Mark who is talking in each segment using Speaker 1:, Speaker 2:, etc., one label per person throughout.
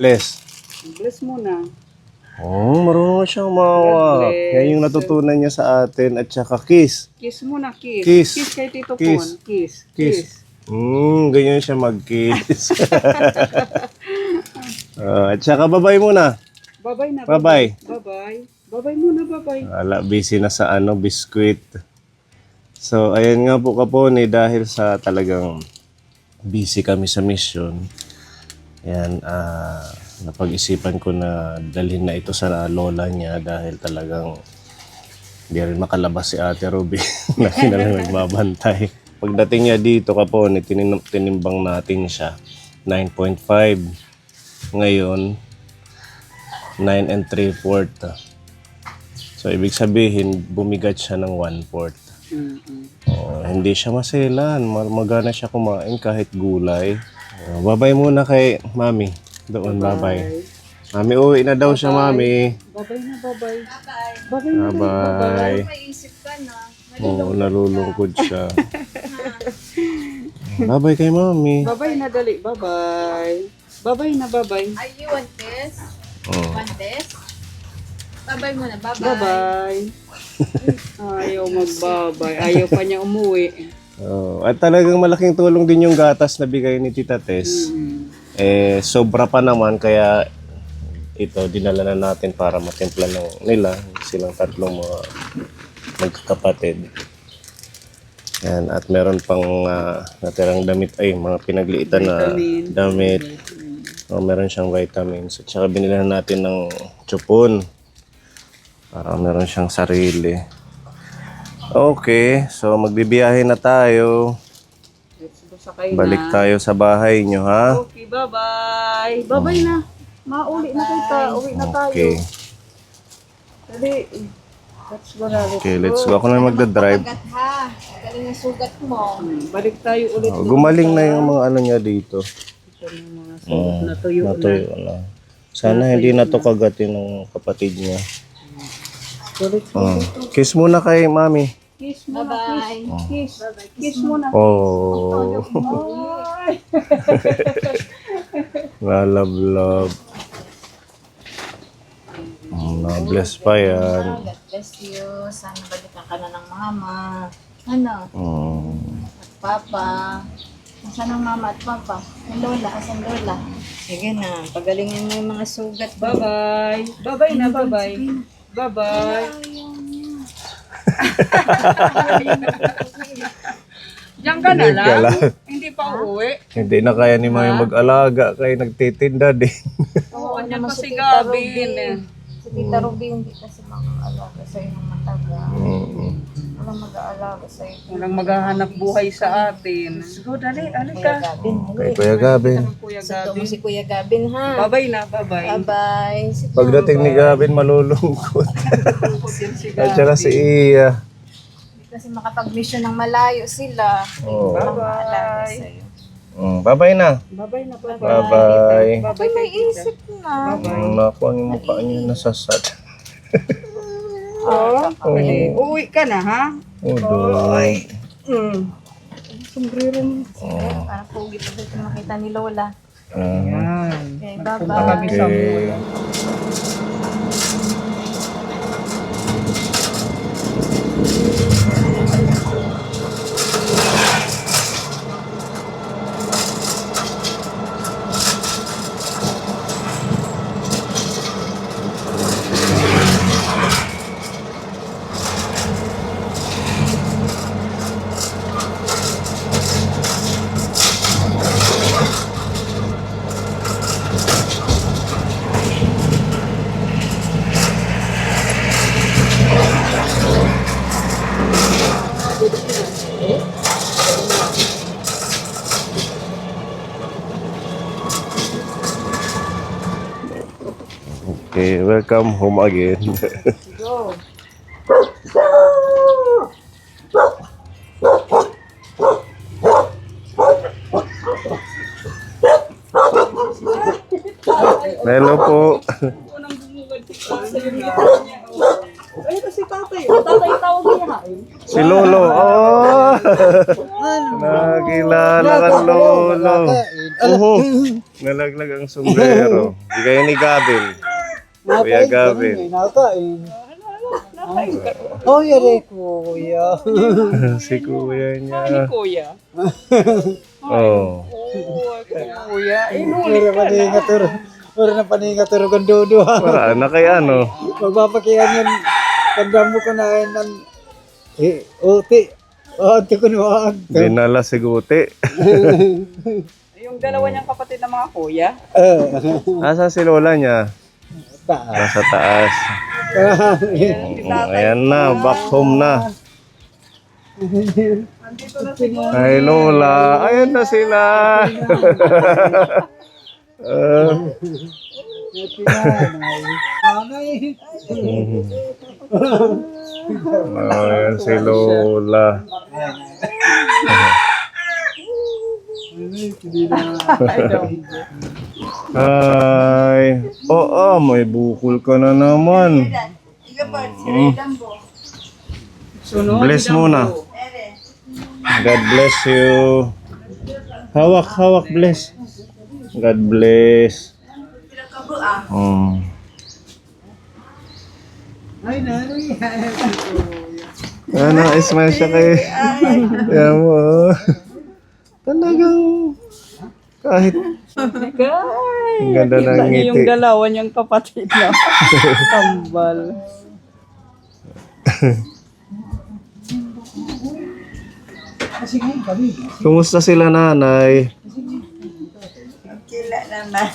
Speaker 1: Bless.
Speaker 2: Bless muna.
Speaker 1: Oh, marunong siyang umawak. Yan yung natutunan niya sa atin. At saka kiss.
Speaker 2: Kiss muna, kiss.
Speaker 1: Kiss.
Speaker 2: Kiss kay Tito
Speaker 1: Kiss.
Speaker 2: Pon. Kiss.
Speaker 1: Kiss. Ganyan siya mag-kiss. At saka babay muna.
Speaker 2: Bye-bye na.
Speaker 1: Bye-bye.
Speaker 2: Bye-bye. Bye-bye muna, bye-bye.
Speaker 1: Wala, busy na sa biskuit. So, ayan nga po kaponi, dahil sa talagang busy kami sa mission. Ayan, napag-isipan ko na dalhin na ito sa lola niya dahil talagang hindi rin makalabas si Ate Ruby. Laki na lang nagbabantay. Pagdating niya dito kaponi, tinimbang natin siya. 9.5. Ngayon, 9 3/4. So, ibig sabihin, bumigat siya ng 1/4. Hindi siya maselan. Magana siya kumain kahit gulay. Babay muna kay Mami. Doon, babay. Mami, uwi na daw siya, Mami.
Speaker 2: Bye-bye na, bye-bye.
Speaker 1: Bye. Bye.
Speaker 3: Maisip ka na.
Speaker 1: Oo, nalulungkod siya. Babay kay Mami.
Speaker 2: Bye-bye na, dali. Bye-bye. Bye-bye na, bye-bye.
Speaker 3: Are you want this?
Speaker 1: Oh.
Speaker 3: Want this? Bye-bye muna. Bye-bye.
Speaker 2: Bye-bye. Ayaw magbabay. Ayaw pa niya umuwi.
Speaker 1: Oh, at talagang malaking tulong din yung gatas na bigay ni Tita Tess. Sobra pa naman kaya ito dinala na natin para matimpla ng nila silang tatlong mga magkakapatid. Yan, at meron pang natirang damit ay mga pinagliitan na damit. Meron siyang vitamins at saka binilhan natin ng chupon para meron siyang sarili. Okay, so magbibiyahe na tayo.
Speaker 2: Let's go sakay
Speaker 1: Balik
Speaker 2: na.
Speaker 1: tayo sa bahay nyo, ha?
Speaker 2: Okay, bye-bye. Bye-bye na. Mauli na kita. Uwi na tayo.
Speaker 1: Okay.
Speaker 2: Dali. Let's go na.
Speaker 1: Okay, let's go. Ako na magdadrive.
Speaker 3: Sugat ha. Galing yung sugat mo.
Speaker 2: Balik tayo ulit.
Speaker 1: Gumaling na yung mga ano niya dito.
Speaker 2: Ito yung mga suot na tuyo na.
Speaker 1: Natuyo na. Sana hindi na to kagatin ng kapatid niya.
Speaker 2: Ulit.
Speaker 1: Kiss muna kay Mami.
Speaker 2: Kiss muna.
Speaker 3: Bye-bye.
Speaker 2: Kiss. Kiss muna.
Speaker 1: Oh. Love. Na-bless pa yan.
Speaker 3: God bless you. Sana balikan ka na ng mama. Ano? At papa. Nasaan ang mama at papa? Ang lola. Asan lola? Sige na. Pagalingin mo yung mga sugat.
Speaker 2: Bye-bye. Bye-bye na. Bye-bye. Bye-bye. Diyan ka na
Speaker 1: Diyan ka
Speaker 2: lang.
Speaker 1: lang.
Speaker 2: Hindi pa uuwi.
Speaker 1: Hindi na kaya ni Mami mag-alaga kaya nagtitinda din.
Speaker 2: Oo,
Speaker 3: Ano
Speaker 2: andyan
Speaker 3: naman
Speaker 2: pa si
Speaker 3: Tita
Speaker 2: Gabin.
Speaker 3: Ruby. Si Tita Ruby hindi kasi mag-aalaga sa inong mataga. Walang mag-aalaga sa iyo.
Speaker 2: Walang maghahanap buhay sa atin. Go, dali. Alika.
Speaker 3: Gabin,
Speaker 1: Kay Kuya Gabin.
Speaker 2: Kuya
Speaker 3: Sunto mo
Speaker 2: Gabin.
Speaker 3: si Kuya Gabin ha.
Speaker 2: Bye-bye na. Bye-bye.
Speaker 3: Bye-bye. Si
Speaker 1: Pagdating ni Gabin, malulungkot. At saka si Iya.
Speaker 3: kasi makapag-mission ng malayo sila.
Speaker 1: Oh.
Speaker 3: Walang maalaga sa iyo.
Speaker 1: Bye-bye na.
Speaker 2: Bye-bye na. Bye-bye.
Speaker 1: Bye-bye.
Speaker 2: Bye-bye
Speaker 3: May
Speaker 2: kay tita.
Speaker 3: isip na.
Speaker 1: Nakuha yung mukha niya nasasad.
Speaker 2: Oo. Okay. Uuwi ka na, ha?
Speaker 1: Doy.
Speaker 2: Sombrero mo.
Speaker 3: Parang pogi pa dito makita ni Lola.
Speaker 2: Yan.
Speaker 3: Okay,
Speaker 2: Punta
Speaker 3: bye-bye.
Speaker 2: kami sa
Speaker 1: Okay.
Speaker 2: mall.
Speaker 1: Okay, welcome home again.
Speaker 2: Go.
Speaker 1: Hello po.
Speaker 2: Unang bumugad si Pasa yung ngipin niya. Ay, si tatay. O, tatay tawag niya.
Speaker 1: Si Lolo. Oh! Nakilala ka, Lolo. Oo. Nalaglag ang sombrero. Bigay ni Gavin. Kuya Gavin.
Speaker 4: Nakain. Oh, yari kuya.
Speaker 1: Si kuya niya.
Speaker 2: Kuya.
Speaker 1: Oh.
Speaker 2: Kuya.
Speaker 4: Pura paningatur. Pura na paningatur kong dudu.
Speaker 1: Para na kay ano.
Speaker 4: Magpapakiyan yan. Tandaan mo ko na yan ng uti. Ate ko na
Speaker 1: Dinala si Guti.
Speaker 2: Yung dalawa niyang kapatid na mga kuya.
Speaker 1: Asa si Lola niya? Nasa taas. Ayan na, back home na. Ay Lola, ayan na sila. Ayan si Lola. Ay, oo, may bukol ka na naman. Bless muna. God bless you. Hawak, hawak, bless. God bless. Ano, smile siya kay... Yan mo. Talagang... Kahit... Ang ganda ng ngiti.
Speaker 2: Yung dalawa niyang kapatid na. Tambal.
Speaker 1: Kumusta sila nanay?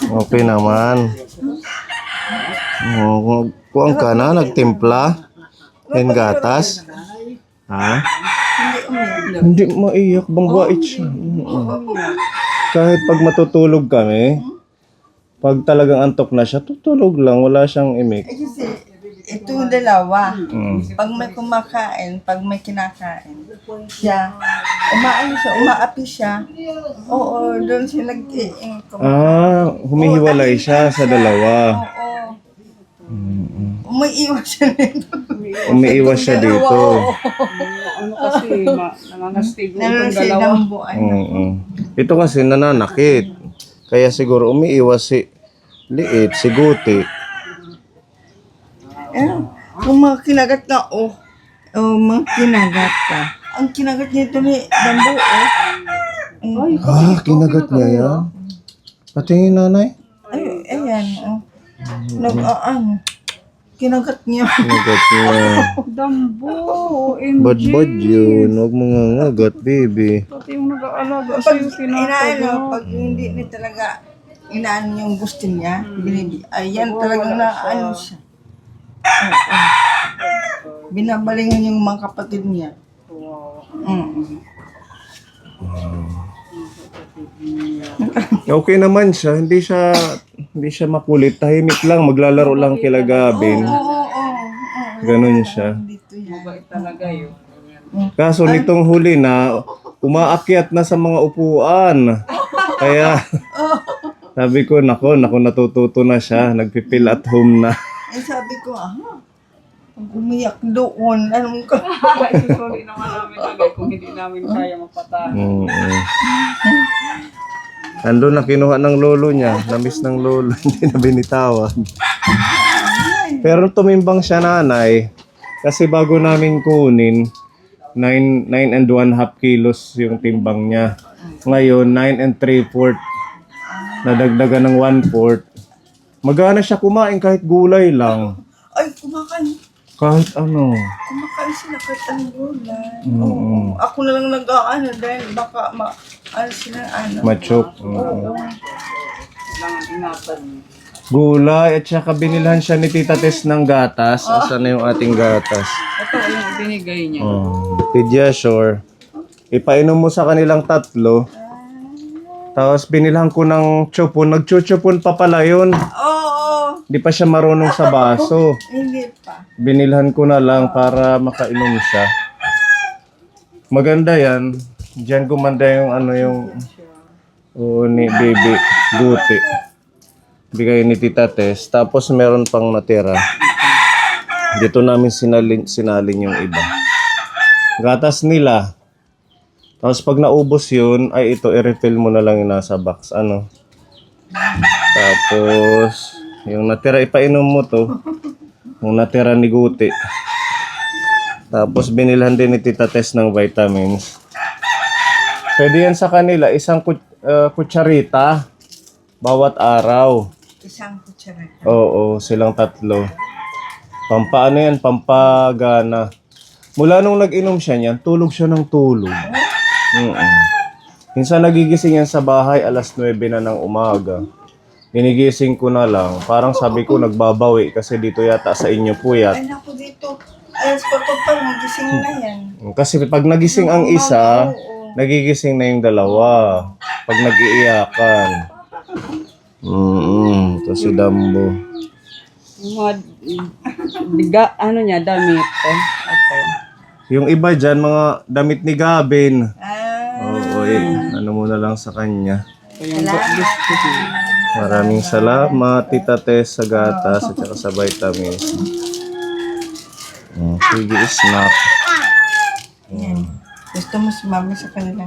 Speaker 1: Okay naman. Oh, kuwang ka na, nagtimpla? Yan gatas? Ha? Hindi maiyak, bangwait siya. Kahit pag matutulog kami, pag talagang antok na siya, tutulog lang, wala siyang imik.
Speaker 5: Kasi itong dalawa, pag may kumakain, pag may kinakain, siya, umaapi siya. Oo, doon siya
Speaker 1: Humihiwalay siya sa dalawa.
Speaker 5: Oo. Umiiwas siya nito.
Speaker 1: Umiiwas siya dito.
Speaker 2: Ano kasi, nangangastigo itong
Speaker 5: Naroon
Speaker 2: dalawa.
Speaker 5: ng buwan.
Speaker 1: Ito kasi nananakit. Kaya siguro umiiwas si Liit, si Guti.
Speaker 5: Kung mga kinagat ka, mga kinagat ka. Ang kinagat niya ito ni Dambo,
Speaker 1: Kinagat niya yan? Patingin nanay.
Speaker 5: Ay, ayan, kinagat niya.
Speaker 1: Kinagat niya.
Speaker 2: Dambo,
Speaker 1: Bad yun. Huwag mo nga ngagat, baby.
Speaker 2: Pati yung nag-aalaga
Speaker 5: Pag
Speaker 2: sa'yo, tinatag.
Speaker 5: pag hindi niya talaga inaan yung gusto niya, ayan talagang naano siya. Binabalingan yung mga kapatid niya.
Speaker 1: Okay naman siya. Hindi siya makulit. Tahimik lang. Maglalaro lang kila Gavin. Ganun siya.
Speaker 5: Dito yan.
Speaker 2: Bait talaga yun.
Speaker 1: Kaso nitong huli na, umaakyat na sa mga upuan. Kaya, sabi ko, nako, natututo na siya. Nagpipil at home na.
Speaker 5: Sabi ko, pag umiyak doon, anong ka?
Speaker 2: Isusulit naman namin agad kung hindi namin kaya magpatahan.
Speaker 1: Nandun na kinuha ng lolo niya. Namiss ng lolo. Hindi na binitawan. Pero tumimbang siya nanay. Kasi bago namin kunin, 9 and 1/2 kilos yung timbang niya. Ngayon, 9 and 3/4. Nadagdagan ng 1/4. Magana siya kumain kahit gulay lang.
Speaker 5: Ay, kumakain.
Speaker 1: Kahit ano.
Speaker 5: Kumakain sila kahit ang gulay. Oo. Ako na lang nag-aano dahil baka sila
Speaker 1: Machok.
Speaker 2: Kailangan ingatan.
Speaker 1: Gulay at saka binilhan siya ni Tita Tess ng gatas. Asan na yung ating gatas?
Speaker 2: Ito yung binigay niya.
Speaker 1: Pediasure. Ipainom mo sa kanilang 3. Tapos binilhan ko ng chupon. Nagchuchupon pa pala yun.
Speaker 5: Oo.
Speaker 1: Di pa siya marunong sa baso.
Speaker 5: Hindi pa.
Speaker 1: Binilhan ko na lang para makainom siya. Maganda yan. Diyan gumanda yung ni baby Guti. Bigay ni Tita Tess. Tapos meron pang natira. Dito namin sinalin yung iba. Gatas nila. Tapos pag naubos yun, ay ito, i-refill mo na lang yung nasa box. Ano? Tapos, yung natira, ipainom mo to. Yung natira ni Guti. Tapos, binilhan din ni Tita Tess ng vitamins. Pwede yan sa kanila, isang kutsarita bawat araw.
Speaker 5: Isang kutsara.
Speaker 1: Oo, silang tatlo. Pampaano yan, pampagana. Mula nung nag-inom siya niyan, tulog siya ng tulog. Minsan nagigising yan sa bahay, alas 9 na ng umaga. Ginigising ko na lang. Parang sabi ko nagbabawi kasi dito yata sa inyo puyat.
Speaker 5: Ay, naku dito. Alas 4 pa, nagising na yan.
Speaker 1: Kasi pag nagising ang isa, nagigising na yung dalawa. Pag nag-iiyakan. Ito si Dambo.
Speaker 2: Mga ano niya, damit. Ito.
Speaker 1: Yung iba dyan, mga damit ni Gabin.
Speaker 5: Ah,
Speaker 1: Oo, ano mo na lang sa kanya.
Speaker 2: Yung gusto niya.
Speaker 1: Maraming salamat, Tita Tess, sa gatas at saka sa vitamins. Sige, snack.
Speaker 5: yan. Gusto mo sumama sa kanila?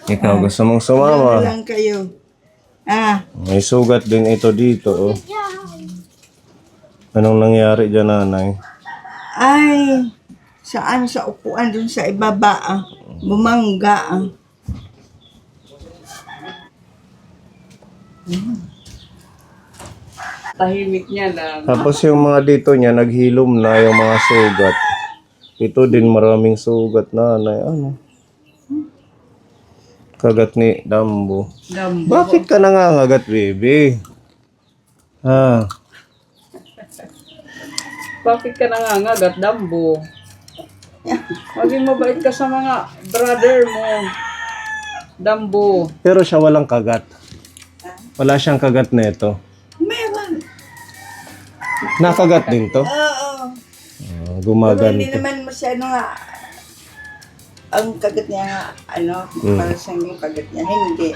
Speaker 1: Ikaw, gusto mong
Speaker 5: Ano
Speaker 1: sumama?
Speaker 5: lang kayo? Ah,
Speaker 1: May sugat din ito dito, oh. Anong nangyari dyan, nanay?
Speaker 5: ay, saan sa upuan dun sa ibaba ah. Bumangga ah.
Speaker 2: Tahimik niya lang.
Speaker 1: Tapos yung mga dito niya, naghilom na yung mga sugat. Ito din maraming sugat, nanay. Ano? Kagat ni Dambo.
Speaker 2: Dambo.
Speaker 1: Bakit ka nangangagat, baby? Ha?
Speaker 2: Bakit ka nangangagat, Dambo? Maging mabait ka sa mga brother mo. Dambo.
Speaker 1: Pero siya walang kagat. Wala siyang kagat nito.
Speaker 5: Meron.
Speaker 1: Nakagat din to.
Speaker 5: Oo.
Speaker 1: Ah,
Speaker 5: Pero
Speaker 1: gumaganto.
Speaker 5: hindi naman masyado nga ang kagat niya nga, ano, para sa yung kagat niya. Hindi.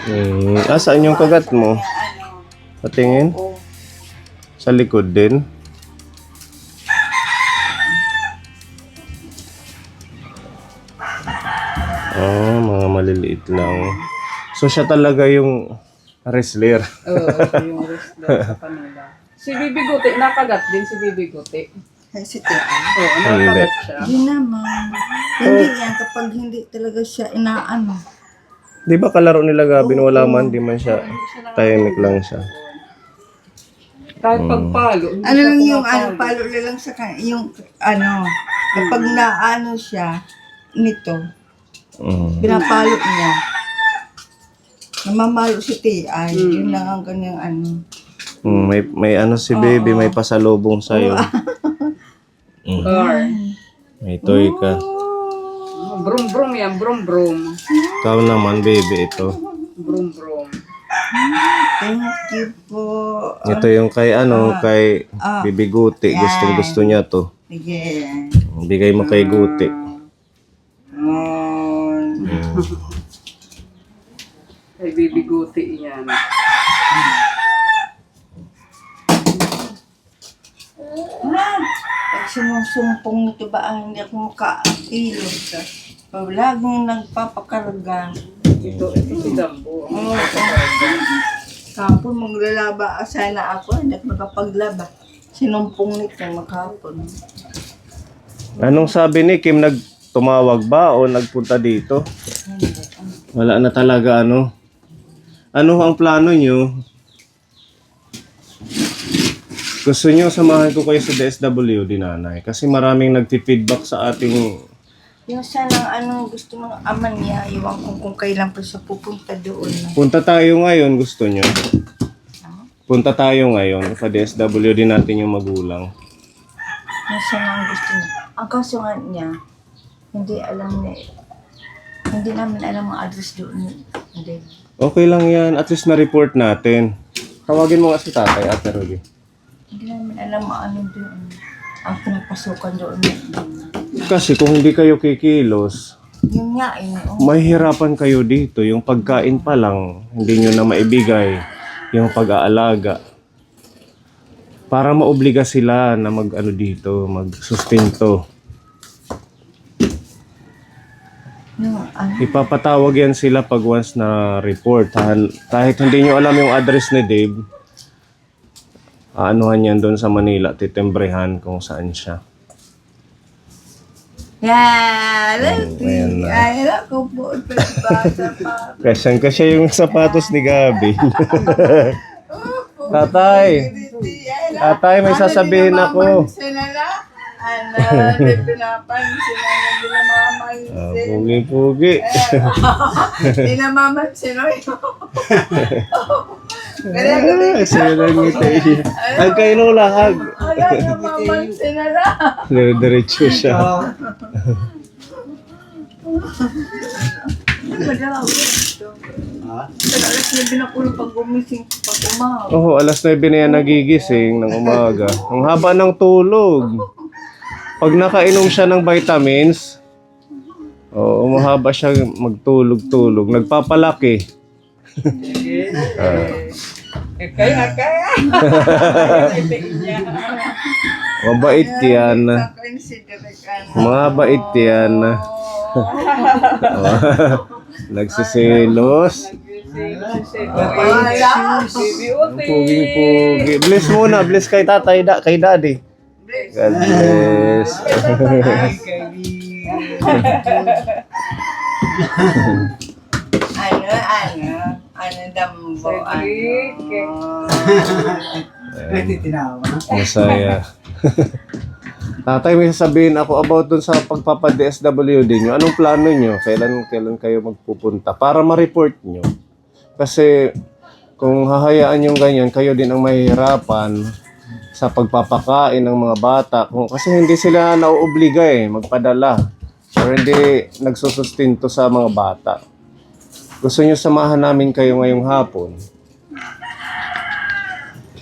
Speaker 1: Saan yung kagat mo?
Speaker 5: Ano,
Speaker 1: Patingin?
Speaker 5: oh,
Speaker 1: Sa likod din? Mga maliliit lang. So siya talaga yung wrestler.
Speaker 2: Oo, ito yung wrestler sa kanila. Si Bibi Guti, nakagat din si Bibi Guti.
Speaker 5: ay si Tian.
Speaker 2: Oo, nakagat siya.
Speaker 5: Hindi naman. Hindi yan kapag hindi talaga siya inaano.
Speaker 1: Di ba kalaro nila Gabin? Wala man, di man siya. Tahimik lang siya.
Speaker 2: Kahit pagpalo. hindi
Speaker 5: Ano
Speaker 2: siya
Speaker 5: lang yung
Speaker 2: pumapalo.
Speaker 5: ano, palo na lang sa kanya, yung ano, kapag naano siya, nito, pinapalo niya. Namamalo si Tian, yun lang ang kanyang ano.
Speaker 1: May ano si baby, may pasalubong sa'yo.
Speaker 2: Car.
Speaker 1: May toy ka.
Speaker 2: Brum brum yan, brum brum.
Speaker 1: Ikaw naman, baby, ito.
Speaker 2: Brum brum.
Speaker 5: Thank you po.
Speaker 1: Ito yung kay kay Bibi Guti. Gustong gusto niya to.
Speaker 5: Sige.
Speaker 1: Bigay mo kay Guti.
Speaker 2: Ay, Bibi Guti yan.
Speaker 5: Pag sinusumpong nito ba, hindi ako makailos. Laging nagpapakarga.
Speaker 2: Ito si Dambo.
Speaker 5: Oo. Kapon maglalaba sana ako, hindi ako nakapaglaba. Sinumpong nito makapon.
Speaker 1: Anong sabi ni Kim? Tumawag ba o nagpunta dito? Wala na talaga ano. Ano ang plano nyo? Gusto nyo samahan ko kayo sa DSWD, nanay? Kasi maraming nagti-feedback sa ating...
Speaker 5: Yung sanang gusto ng ama niya, iwan ko kung kailan pa siya pupunta doon.
Speaker 1: Punta tayo ngayon, gusto nyo? Punta tayo ngayon sa DSWD natin yung magulang.
Speaker 5: Yung sanang gusto niya. Ang kaso nga niya, hindi alam niya, hindi namin alam ang address doon. Hindi.
Speaker 1: Okay lang yan. At least na-report natin. Tawagin mo nga si tatay, Ate Ruby.
Speaker 5: Hindi namin alam ang ano doon. Ang pinapasukan doon.
Speaker 1: Kasi kung hindi kayo kikilos,
Speaker 5: Yun nga eh.
Speaker 1: mahihirapan kayo dito. Yung pagkain pa lang, hindi nyo na maibigay. Yung pag-aalaga. para maobliga sila na mag-ano dito, mag-sustento. Ipapatawag yan sila pag once na report. Kahit hindi nyo alam yung address ni Dave, aanuhan yan doon sa Manila, titembrehan kung saan siya. Ayan na.
Speaker 5: Ay, ako po.
Speaker 1: Kasyang-kasya yung sapatos ni Gabi. Tatay, may sasabihin ako.
Speaker 5: Ano, pinapansin na nila mamamansin.
Speaker 1: Pugi-pugi.
Speaker 5: Hindi na mamansin, oy.
Speaker 1: Sa'yo lang ngiti. Hag kayo nung lahag.
Speaker 5: Wala na mamansin na lang.
Speaker 1: Diretso siya.
Speaker 5: Alas na binakulo pag gumising pag umaw.
Speaker 1: Oo, alas 9 na yan nagigising ng umaga. Ang haba ng tulog. Pag nakainom siya ng vitamins, umahaba siya magtulog-tulog. Nagpapalaki.
Speaker 2: Kaya.
Speaker 1: Mabait yan. Mabait yan. Nagsiselos. Puging-pugi. Bless muna. Bless kay tatay, kay daddy. God bless.
Speaker 5: Ano, dambo,
Speaker 1: Masaya. Tatay, may sasabihin ako about dun sa pagpapa-DSWD nyo. Anong plano nyo? Kailan kayo magpupunta? Para ma-report nyo. Kasi kung hahayaan yung ganyan, kayo din ang mahihirapan sa pagpapakain ng mga bata. Kasi hindi sila nauobliga magpadala. Or hindi nagsusustinto sa mga bata. Gusto nyo samahan namin kayo ngayong hapon?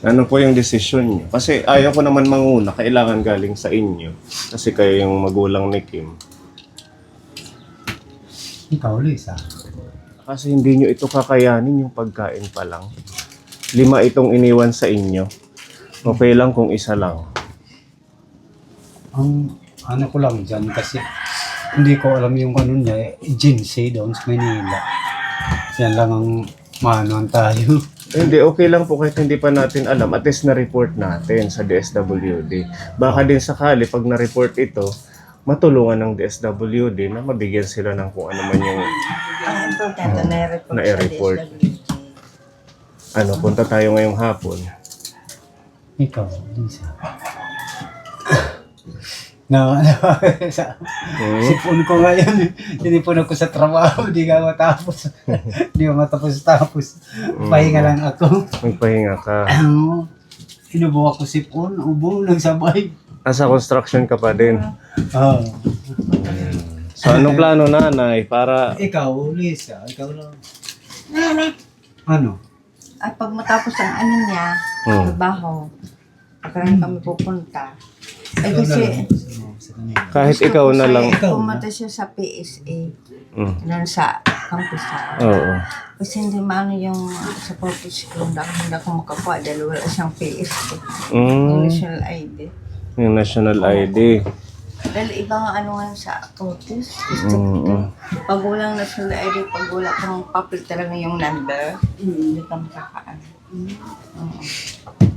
Speaker 1: Ano po yung desisyon nyo? Kasi ayaw ko naman manguna, kailangan galing sa inyo. Kasi kayo yung magulang ni Kim.
Speaker 4: Ikaw, Lisa.
Speaker 1: Kasi hindi nyo ito kakayanin yung pagkain pa lang. 5 itong iniwan sa inyo. Okay lang kung isa lang.
Speaker 4: Ang ano ko lang dyan kasi hindi ko alam yung ano niya, agency doon sa Manila. Yan lang ang maanoan tayo.
Speaker 1: Hindi, okay lang po kahit hindi pa natin alam. At least na-report natin sa DSWD. Baka din sakali pag na-report ito, matulungan ng DSWD na mabigyan sila ng kung ano man yung
Speaker 5: Ang importante
Speaker 1: na-report. Ano, punta tayo ngayong hapon.
Speaker 4: Ikaw, Lisa. Sipon ko ngayon. Tinipon ako sa trabaho. Hindi ka matapos. Hindi ko matapos-tapos. Pahinga lang ako.
Speaker 1: Magpahinga ka.
Speaker 4: Inubo ako sipon. Ubo lang sabay.
Speaker 1: Nasa construction ka pa din.
Speaker 4: Oh.
Speaker 1: So, anong plano, nanay? Para
Speaker 4: Ikaw, Lisa. Ikaw lang. Ano?
Speaker 5: At pag matapos ang ano niya, trabaho, pagkaroon kami pupunta. Ay kasi,
Speaker 1: kahit ikaw na lang.
Speaker 5: pumunta siya sa PSA, doon sa campus sa.
Speaker 1: Oo.
Speaker 5: Kasi hindi maano yung sa purpose ko, hindi ako makakuha dahil wala siyang PSA, yung national ID.
Speaker 1: Yung national ID.
Speaker 5: Dahil ibang ano nga sa purpose, distrito. Pag walang national ID, pag wala kang papel talaga yung number, hindi ka makakaan.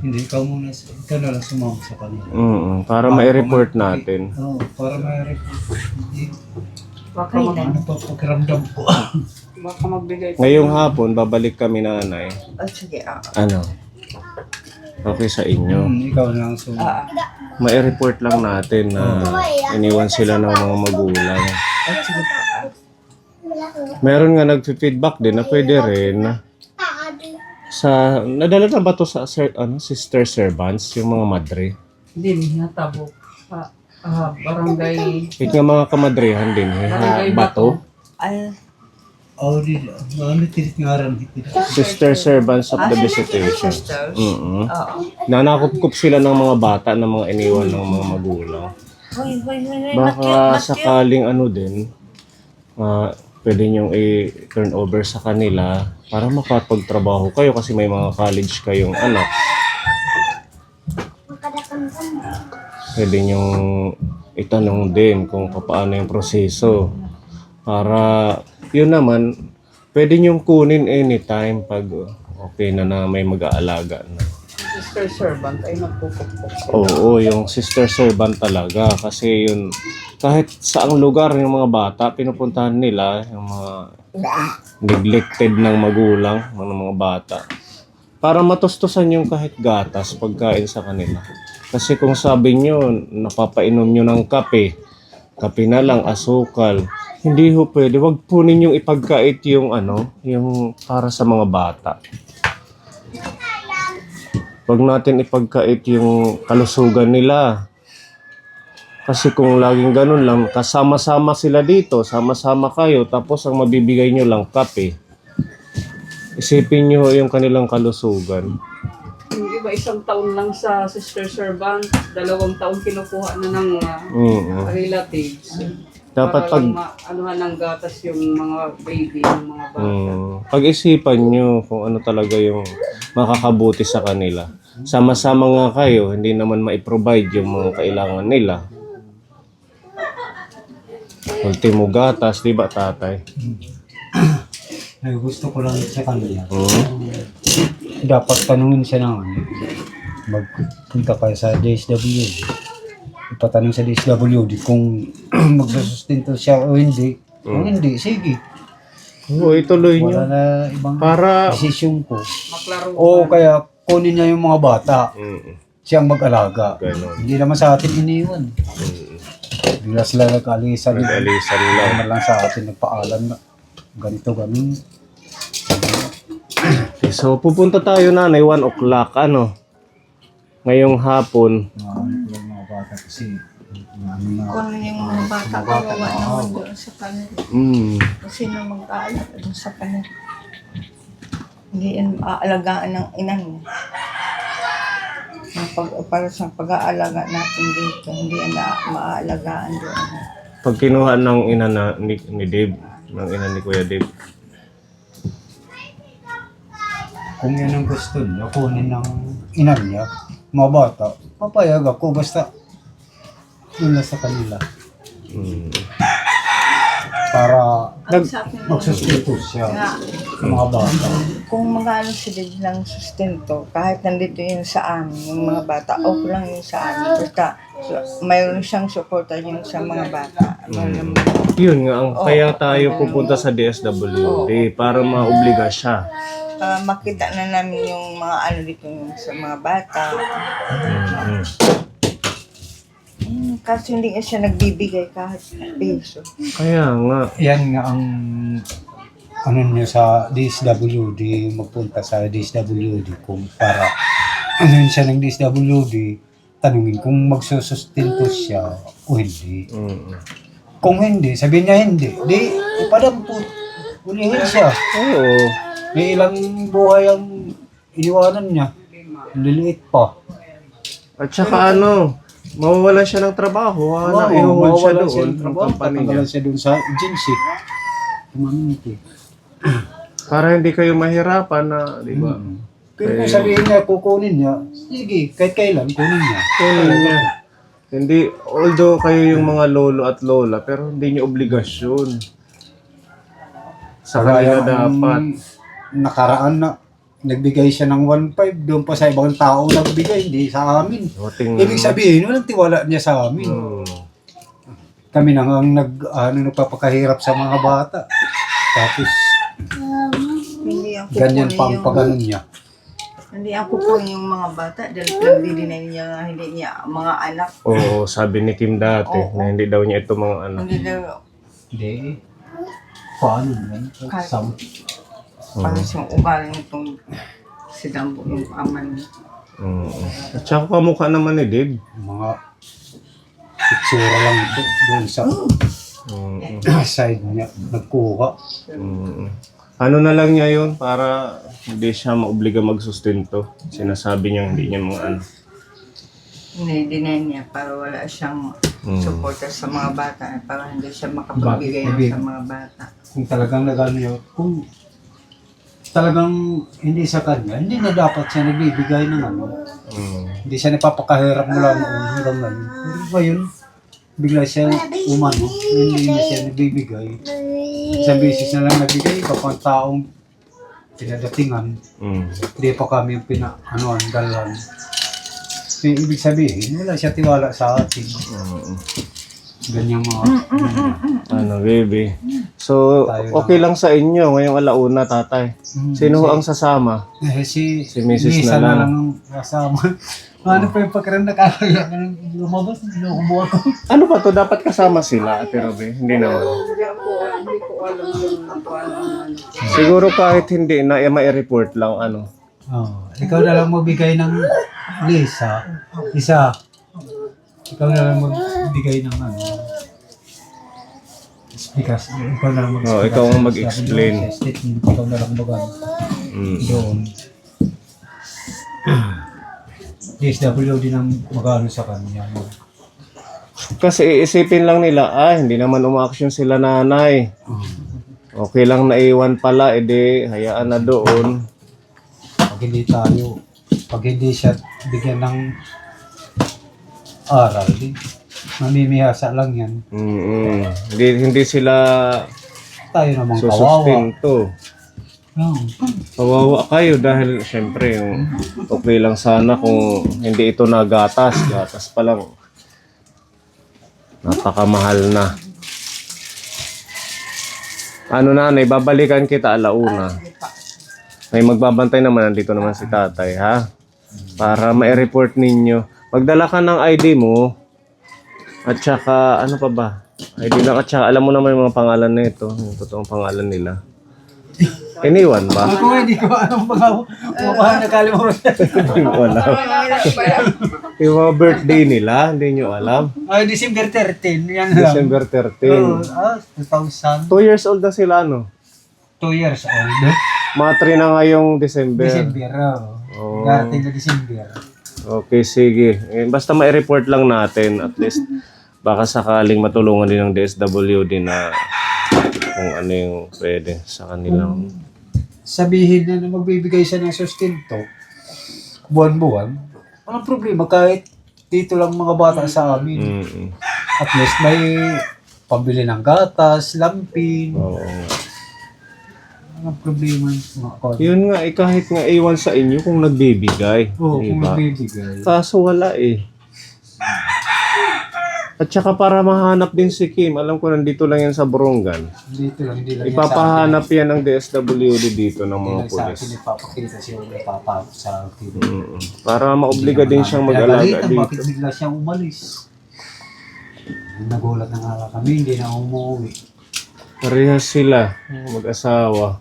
Speaker 4: Hindi, ikaw muna. Ikaw na lang sumama sa kanila.
Speaker 1: Para ma-report natin.
Speaker 4: Oo, para ma-report.
Speaker 5: Baka
Speaker 4: Ano pa pagramdam ko?
Speaker 2: Baka magbigay pa.
Speaker 1: Ngayong hapon, babalik kami, nanay.
Speaker 5: sige,
Speaker 1: Ano? Okay sa inyo.
Speaker 4: Ikaw na lang sumama.
Speaker 1: Ma-report lang natin na iniwan sila ng mga magulang.
Speaker 5: sige pa.
Speaker 1: Meron nga nag-feedback din na pwede rin sa nadala na ba to sa sister servants yung mga madre?
Speaker 2: Hindi, natabo. Barangay.
Speaker 1: Ito nga mga kamadrehan din bato.
Speaker 5: Ay,
Speaker 4: di ano tiningaran
Speaker 1: Sister servants of the visitation.
Speaker 5: sisters?
Speaker 1: Mm-hmm.
Speaker 5: Oo.
Speaker 1: Nanakupkup sila ng mga bata ng mga iniwan ng mga magulang.
Speaker 5: Hoy,
Speaker 1: Baka sakaling ano din, pwede niyong i-turn over sa kanila para makapagtrabaho kayo kasi may mga college kayong anak. Pwede niyong itanong din kung paano yung proseso. Para, yun naman, pwede niyong kunin anytime pag okay na may mag-aalaga na.
Speaker 2: Sister servant ay nagpupukpok.
Speaker 1: Oo, yung sister servant talaga. Kasi yun, kahit saang lugar yung mga bata, pinupuntahan nila, yung mga neglected ng magulang, ng mga bata. Para matustusan yung kahit gatas, pagkain sa kanila. Kasi kung sabi nyo, napapainom nyo ng kape na lang, asukal, hindi ho pwede. Wag po ninyong ipagkait yung yung para sa mga bata. Wag natin ipagkait yung kalusugan nila. Kasi kung laging ganun lang, kasama-sama sila dito, sama-sama kayo, tapos ang mabibigay nyo lang kape. Isipin nyo yung kanilang kalusugan.
Speaker 2: Yung iba 1 taon lang sa sister servant, 2 taon kinukuha na ng relatives.
Speaker 1: Dapat
Speaker 2: para lang anuhan ng gatas yung mga baby, yung mga bata.
Speaker 1: Pag-isipan nyo kung ano talaga yung makakabuti sa kanila. Sama-sama nga kayo, hindi naman ma-provide yung mga kailangan nila. Ultimo gatas, di ba tatay?
Speaker 4: Ay, gusto ko lang sa kanya. Dapat tanungin siya ng magpunta kayo sa DSWD. Ipatanong sa DSWD kung magsusustento siya o hindi. Kung hindi, sige.
Speaker 1: Oo, ituloy nyo.
Speaker 4: Wala na ibang
Speaker 1: Para,
Speaker 4: desisyon ko.
Speaker 2: Maklaro.
Speaker 4: O kaya kunin niya yung mga bata. Siyang mag-alaga.
Speaker 1: Ganon.
Speaker 4: Hindi naman sa atin iniwan. Bigla sila nag-alisan.
Speaker 1: Nag-alisan lang.
Speaker 4: Naman lang sa atin nagpaalam na ganito, ganun.
Speaker 1: Okay, so pupunta tayo nanay 1 o'clock, ngayong hapon.
Speaker 4: Mga bata kasi
Speaker 5: Kung yung mga bata, kawawa naman doon sa kanila. Kasi na mag-aalala doon sa kanila. Hindi yan maaalagaan ng ina niya. Para sa pag-aalaga natin dito, hindi yan maaalagaan doon.
Speaker 1: Pag kinuha ng ina ni Dave, ng ina ni Kuya Dave.
Speaker 4: kung yan ang gusto niya, kunin ng ina niya, mga bata, papayag ako basta yun na sa kanila. Para magsustinto siya sa mga bata.
Speaker 5: Kung mag-ano sila ng sustento, kahit nandito yun sa amin, yung mga bata, okay lang yun sa amin. Basta mayroon siyang suporta yun sa mga bata.
Speaker 1: Yun nga, kaya tayo pupunta sa DSWD para maobliga siya.
Speaker 5: Makita na namin yung mga ano dito yung sa mga bata. Kasi hindi nga siya nagbibigay kahit peso.
Speaker 1: Kaya nga.
Speaker 4: Yan nga ang ano niya sa DSWD, magpunta sa DSWD kung para ano siya ng DSWD, tanungin kung magsusustento siya o hindi. Kung hindi, sabihin niya hindi, di ipadampot, ulihin siya.
Speaker 1: Oo.
Speaker 4: May ilang buhay ang iniwanan niya, liliit pa.
Speaker 1: At saka mawawalan siya ng trabaho. Ihuhol siya doon. Ang company niya.
Speaker 4: Tatanggalan siya doon sa agency. Community.
Speaker 1: Para hindi kayo mahirapan na, di ba?
Speaker 4: Pero kung sabihin niya, kukunin niya, sige, kahit kailan, kunin niya.
Speaker 1: Kunin niya. Hindi, although kayo yung mga lolo at lola, pero hindi niyo obligasyon. Sa kanila dapat.
Speaker 4: Nakaraan na, nagbigay siya ng 1.5, doon pa sa ibang tao nagbigay, hindi sa amin. Ibig sabihin, walang tiwala niya sa amin. Kami na nga ang nagpapakahirap sa mga bata. Tapos,
Speaker 5: Hindi ako
Speaker 4: ganyan pa ang pagano niya.
Speaker 5: Hindi ako po yung mga bata dahil nagdidinay niya nga hindi niya mga anak.
Speaker 1: Oo, sabi ni Kim dati na hindi daw niya ito mga anak.
Speaker 5: Hindi daw
Speaker 4: Hindi. Paano yan?
Speaker 5: parang siyang ugali nitong si Dambo yung ama niya.
Speaker 1: At saka kamukha naman ni Dave.
Speaker 4: Mga itsura lang doon sa side niya, nagkuha.
Speaker 1: Ano na lang niya yun para hindi siya maobliga magsustento. Sinasabi niya hindi niya mga ano.
Speaker 5: Dinay niya para wala siyang suporta sa mga bata para hindi siya makapagbigay
Speaker 4: Bakit?
Speaker 5: sa mga bata.
Speaker 4: Kung talagang nagano yun, kung talagang hindi sa kanya, hindi na dapat siya nagbibigay ng ano.
Speaker 1: Mm.
Speaker 4: Hindi siya napapakahirap mula noon hanggang ngayon. Pero ngayon, bigla siya umano, hindi na siya nagbibigay. Isang beses na lang nagbigay, kapag taong pinadatingan,
Speaker 1: Mm.
Speaker 4: hindi pa kami yung dalan. So, ibig sabihin, wala siya tiwala sa atin.
Speaker 1: Mm.
Speaker 4: Ganyan mga,
Speaker 1: Ano, baby? So, okay lang sa inyo ngayong alauna, tatay. Sino ho ang sasama?
Speaker 4: si
Speaker 1: Mrs.
Speaker 4: Lisa
Speaker 1: na lang.
Speaker 4: ang kasama. Ano pa yung pagkaroon na kaya ng lumabas, nakubuha ko.
Speaker 1: Ano ba to? Dapat kasama sila, Ate Robe? Hindi naman.
Speaker 2: Hindi ko alam yung paano ano.
Speaker 1: Siguro kahit hindi na, ma-report lang, ano.
Speaker 4: Ikaw na lang magbigay ng Lisa. Isa. Ikaw na lang magbigay ng ano. Because ikaw na lang
Speaker 1: Oh, ikaw ang mag-explain.
Speaker 4: Ikaw na lang mag
Speaker 1: Mm.
Speaker 4: doon. DSWD ang mag-ano sa kanya.
Speaker 1: Kasi iisipin lang nila, hindi naman umaksyon sila nanay. Okay lang naiwan pala, edi hayaan na doon.
Speaker 4: Pag hindi siya bigyan ng aral, mamimihasa lang yan.
Speaker 1: Mm. Hindi sila
Speaker 4: Tayo namang kawawa.
Speaker 1: susustinto.
Speaker 4: Oh.
Speaker 1: Kawawa kayo dahil syempre yung okay lang sana kung hindi ito nagatas. Gatas pa lang. Napakamahal na. Ano nanay, babalikan kita alauna. May magbabantay naman, nandito naman si tatay, ha? Para ma-report ninyo. Magdala ka ng ID mo. At saka, ano pa ba? ID lang at saka, alam mo naman yung mga pangalan na ito. Yung totoong pangalan nila. Iniwan ba?
Speaker 4: Ako hindi ko alam mga nakalimutan.
Speaker 1: Hindi ko alam. Yung mga birthday nila, hindi nyo alam.
Speaker 4: Ay, December 13, yan lang.
Speaker 1: December 13.
Speaker 4: 2000.
Speaker 1: 2 years old na sila, no?
Speaker 4: 2 years old.
Speaker 1: Mga 3 na ngayong December.
Speaker 4: December,
Speaker 1: Oh.
Speaker 4: Dating na December.
Speaker 1: Okay, sige. Basta ma-report lang natin. At least, baka sakaling matulungan din ng DSWD na kung ano yung pwede sa kanilang...
Speaker 4: Sabihin na magbibigay siya ng sustento, buwan-buwan, walang problema kahit dito lang mga bata sa amin.
Speaker 1: Mm-mm.
Speaker 4: At least may pambili ng gatas, lampin,
Speaker 1: Oo nga.
Speaker 4: walang problema. Mga kon.
Speaker 1: Yun nga, kahit nga iwan sa inyo kung nagbibigay.
Speaker 4: Oo, kung
Speaker 1: Diba?
Speaker 4: magbibigay.
Speaker 1: Kaso wala eh. At saka para mahanap din si Kim, alam ko nandito lang yan sa Borongan.
Speaker 4: Dito lang, hindi lang
Speaker 1: Ipapahanap yan ng DSWD dito ng mga
Speaker 4: yan sa akin.
Speaker 1: pulis.
Speaker 4: Ipapakita siya yung napapakot sa akin.
Speaker 1: Mm-mm. Para maobliga din siyang mag-alaga
Speaker 4: Bakit
Speaker 1: dito.
Speaker 4: bigla siyang umalis? Nagulat na nga kami, hindi na umuwi.
Speaker 1: Parehas sila, mag-asawa.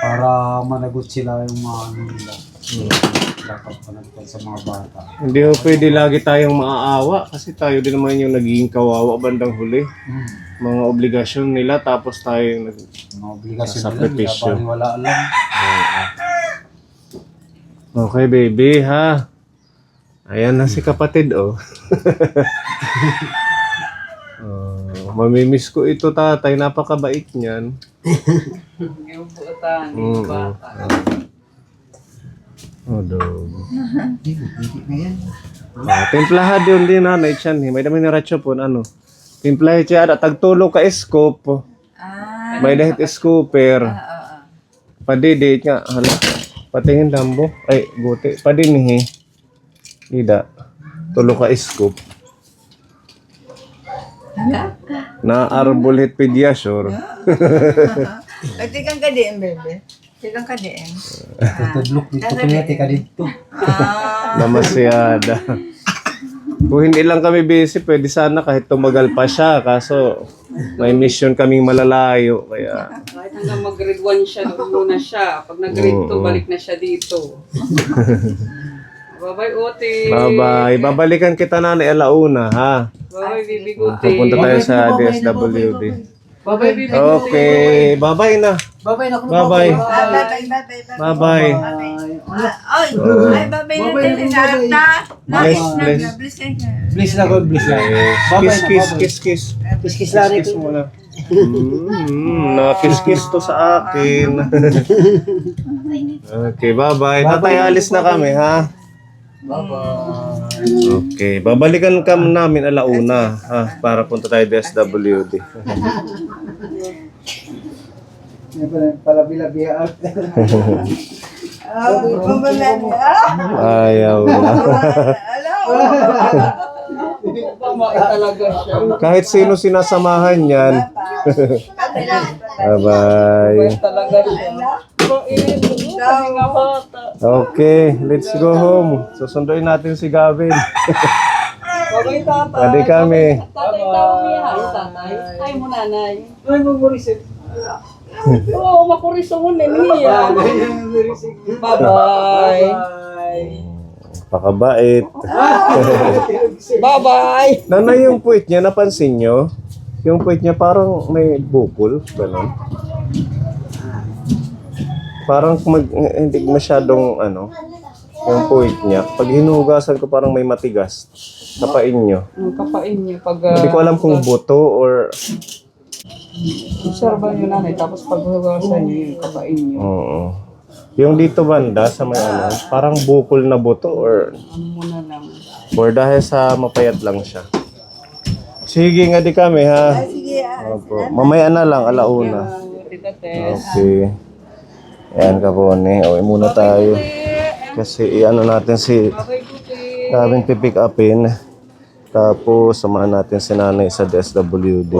Speaker 4: Para managot sila yung mga ano nila. Dapat panagpag sa mga bata.
Speaker 1: Hindi ho pwede lagi tayong maaawa kasi tayo din naman yung nagiging kawawa bandang huli. Mga obligasyon nila tapos tayo yung
Speaker 4: Mga obligasyon nila,
Speaker 1: sakripisyo.
Speaker 4: wala lang.
Speaker 1: Okay baby ha. Ayan na si kapatid oh. Mamimiss ko ito tatay, napakabait niyan.
Speaker 2: Yung buutan, yung bata.
Speaker 1: Oh, dog.
Speaker 4: Hindi na yan.
Speaker 1: Timplahan yun din nanay tiyan. May dami ni Ratcho po ano. Timplahan siya ada tagtulo ka scope. May dahit scooper. Padidit nga hala. Patingin dambo. Ay buti. Padinihi. Ida. Tulo ka scoop. Na arbolet pediasure.
Speaker 5: Ay, tikang ka diin, bebe. Tikang ka diin.
Speaker 4: Tutudlok dito kunyati ka dito.
Speaker 1: Damasyada. Kung hindi lang kami busy, pwede sana kahit tumagal pa siya. Kaso may mission kaming malalayo. Kaya
Speaker 2: Kahit hanggang mag-grade 1 siya, muna siya. Pag nag-grade 2, balik na siya dito. Bye-bye, Oti.
Speaker 1: bye-bye. Babalikan kita na alauna ha.
Speaker 2: Bye-bye, Bibi Guti.
Speaker 1: Pupunta tayo sa DSWD.
Speaker 2: Bye-bye, Bibi Guti.
Speaker 1: Okay. Bye-bye na.
Speaker 4: Bye-bye na.
Speaker 1: Bye-bye.
Speaker 5: Bye-bye.
Speaker 1: Bye-bye.
Speaker 5: Ay, bye-bye na din.
Speaker 1: Bless, bless.
Speaker 5: Bless ka.
Speaker 4: Bless na God, bless na.
Speaker 1: Kiss, kiss, kiss, kiss.
Speaker 4: Kiss-kiss lang
Speaker 1: Kiss muna. Nakis-kiss to sa akin. Okay, bye-bye. Tatay, alis na kami, ha? Okay, babalikan ka namin alauna, ha? Para punta tayo DSWD. Ayaw na.
Speaker 2: Pamait talaga siya.
Speaker 1: Kahit sino sinasamahan yan. Bye-bye.
Speaker 2: Pamait talaga siya. Pamait. Kasi nga bata.
Speaker 1: Okay, let's go home. Susunduin natin si Gavin.
Speaker 2: Babay tatay.
Speaker 1: Pwede kami.
Speaker 2: Tatay daw niya. Hi tatay. Hi mo nanay. Ay magmurisit. Oo, makuriso mo niya. Bye-bye.
Speaker 1: Pakabait.
Speaker 2: Bye-bye.
Speaker 1: Nanay, yung puwit niya, napansin nyo? Yung puwit niya parang may bukol. Ganun. Parang hindi masyadong yung puwit niya. Pag hinugasan ko parang may matigas. Kapain nyo.
Speaker 2: Ang kapain niyo pag...
Speaker 1: Hindi ko alam kung buto or...
Speaker 2: Observa niyo nanay, tapos pag hugasan niyo yung kapain niyo.
Speaker 1: Oo. Yung dito banda sa may parang bukol na buto or
Speaker 2: Ano mo na lang.
Speaker 1: dahil sa mapayat lang siya. Sige nga di kami, ha? Sige, Opo. Mamaya na lang, alauna.
Speaker 2: Tita Tess.
Speaker 1: Okay. Ayan ka po, uwi muna tayo. Kasi natin si
Speaker 2: Bye-bye, Kuti.
Speaker 1: Gavin pipick upin. Tapos samahan natin si nanay sa DSWD.